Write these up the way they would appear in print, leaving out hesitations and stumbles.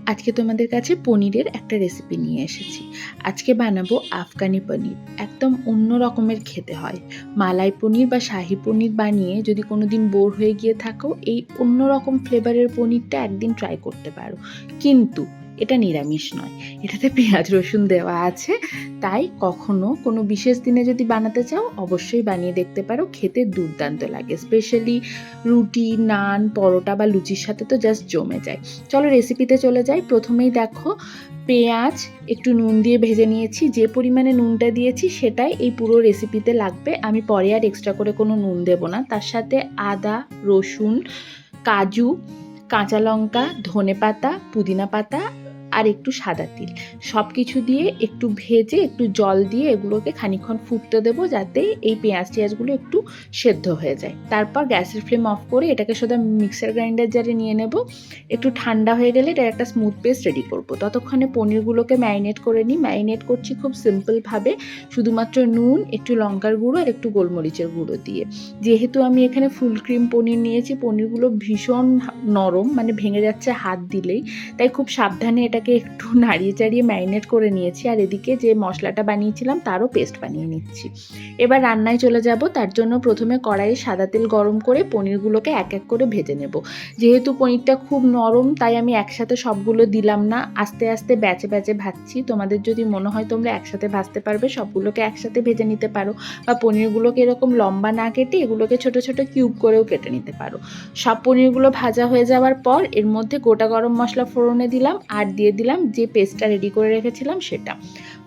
আজকে তোমাদের কাছে পনিরের একটা রেসিপি নিয়ে এসেছি। আজকে বানাবো আফগানি পনির। একদম অন্য রকমের খেতে হয়। মালাই পনির বা শাহি পনির বানিয়ে যদি কোনোদিন বোর হয়ে গিয়ে থাকো, এই অন্য রকম ফ্লেভারের পনিরটা একদিন ট্রাই করতে পারো। কিন্তু এটা নিরামিষ নয়, এটাতে পেঁয়াজ রসুন দেওয়া আছে। তাই কখনো কোনো বিশেষ দিনে যদি বানাতে চাও অবশ্যই বানিয়ে দেখতে পারো, খেতে দুর্দান্ত লাগে। স্পেশালি রুটি, নান, পরোটা বা লুচির সাথে তো জাস্ট জমে যায়। চলো রেসিপিতে চলে যাই। প্রথমেই দেখো, পেঁয়াজ একটু নুন দিয়ে ভেজে নিয়েছি। যে পরিমাণে নুনটা দিয়েছি সেটাই এই পুরো রেসিপিতে লাগবে। আমি পরে আর এক্সট্রা করে কোনো নুন দেব না। তার সাথে আদা, রসুন, কাজু, কাঁচা লঙ্কা, ধনেপাতা, পুদিনা পাতা আর একটু সাদা তিল সব কিছু দিয়ে একটু ভেজে একটু জল দিয়ে এগুলোকে খানিকক্ষণ ফুটতে দেবো, যাতে এই পেঁয়াজগুলো একটু সেদ্ধ হয়ে যায়। তারপর গ্যাসের ফ্লেম অফ করে এটাকে সোজা মিক্সার গ্রাইন্ডার জারে নিয়ে নেব। একটু ঠান্ডা হয়ে গেলে এটা একটা স্মুথ পেস্ট রেডি করব। ততক্ষণে পনিরগুলোকে ম্যারিনেট করে নিই। ম্যারিনেট করছি খুব সিম্পলভাবে, শুধুমাত্র নুন, একটু লঙ্কার গুঁড়ো আর একটু গোলমরিচের গুঁড়ো দিয়ে। যেহেতু আমি এখানে ফুল ক্রিম পনির নিয়েছি, পনিরগুলো ভীষণ নরম, মানে ভেঙে যাচ্ছে হাত দিলেই, তাই খুব সাবধানে এটাকে একটু নাড়িয়ে চাড়িয়ে ম্যারিনেট করে নিয়েছি। আর এদিকে যে মশলাটা বানিয়েছিলাম তারও পেস্ট বানিয়ে নিচ্ছি। এবার রান্নায় চলে যাব। তার জন্য প্রথমে কড়াইয়ে সাদা তেল গরম করে পনিরগুলোকে এক এক করে ভেজে নেব। যেহেতু পনিরটা খুব নরম তাই আমি একসাথে সবগুলো দিলাম না, আস্তে আস্তে ব্যাচে ব্যাচে ভাজছি। তোমাদের যদি মনে হয় তোমরা একসাথে ভাজতে পারবে, সবগুলোকে একসাথে ভেজে নিতে পারো, বা পনিরগুলোকে এরকম লম্বা না কেটে এগুলোকে ছোট ছোট কিউব করেও কেটে নিতে পারো। সব পনিরগুলো ভাজা হয়ে যাওয়ার পর এর মধ্যে গোটা গরম মশলা ফোড়নে দিলাম আর দিয়ে দিলাম যে পেস্টটা রেডি করে রেখেছিলাম সেটা।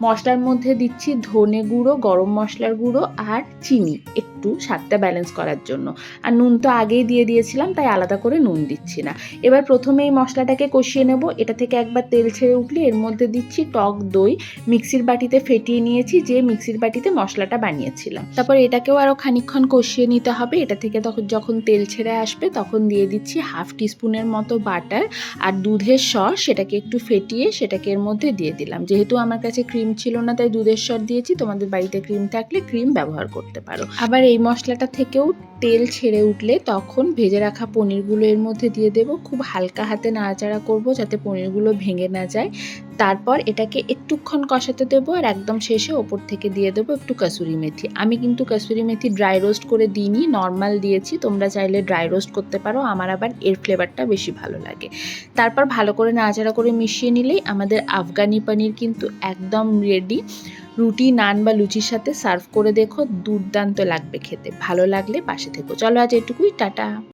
মশলার মধ্যে দিচ্ছি ধনে গুঁড়ো, গরম মশলার গুঁড়ো আর চিনি একটু স্বাদটা ব্যালেন্স করার জন্য। আর নুন তো আগেই দিয়ে দিয়েছিলাম, তাই আলাদা করে নুন দিচ্ছি না। এবার প্রথমে এই মশলাটাকে কষিয়ে নেব। এটা থেকে একবার তেল ছেড়ে উঠলে এর মধ্যে দিচ্ছি টক দই। মিক্সির বাটিতে ফেটিয়ে নিয়েছি, যে মিক্সির বাটিতে মশলাটা বানিয়েছিলাম। তারপর এটাকেও আরও খানিকক্ষণ কষিয়ে নিতে হবে। এটা থেকে যখন তেল ছেড়ে আসবে তখন দিয়ে দিচ্ছি হাফ টিস্পুনের মতো বাটার আর দুধের সর। সেটাকে একটু ফেটিয়ে সেটাকে এর মধ্যে দিয়ে দিলাম। যেহেতু আমার কাছে ক্রিম ছিল না তাই দুধের সর দিয়েছি, তোমাদের বাড়িতে ক্রিম থাকলে ক্রিম ব্যবহার করতে পারো। আবার এই মশলাটা থেকেও তেল ছেড়ে উঠলে তখন ভেজে রাখা পনিরগুলো এর মধ্যে দিয়ে দেবো। খুব হালকা হাতে নাড়াচাড়া করব যাতে পনিরগুলো ভেঙে না যায়। তারপর এটাকে একটুক্ষণ কষাতে দেবো আর একদম শেষে ওপর থেকে দিয়ে দেবো একটু কসুরি মেথি। আমি কিন্তু কসুরি মেথি ড্রাই রোস্ট করে দিইনি, নর্মাল দিয়েছি। তোমরা চাইলে ড্রাই রোস্ট করতে পারো, আমার আবার এর ফ্লেভারটা বেশি ভালো লাগে। তারপর ভালো করে নাড়াচাড়া করে মিশিয়ে নিলেই আমাদের আফগানি পনির কিন্তু একদম রেডি। রুটি, নান বা লুচির সাথে সার্ভ করে দেখো, দুর্দান্ত লাগবে খেতে। ভালো লাগলে পাশে থেকো। চলো আজ এটুকুই, টাটা।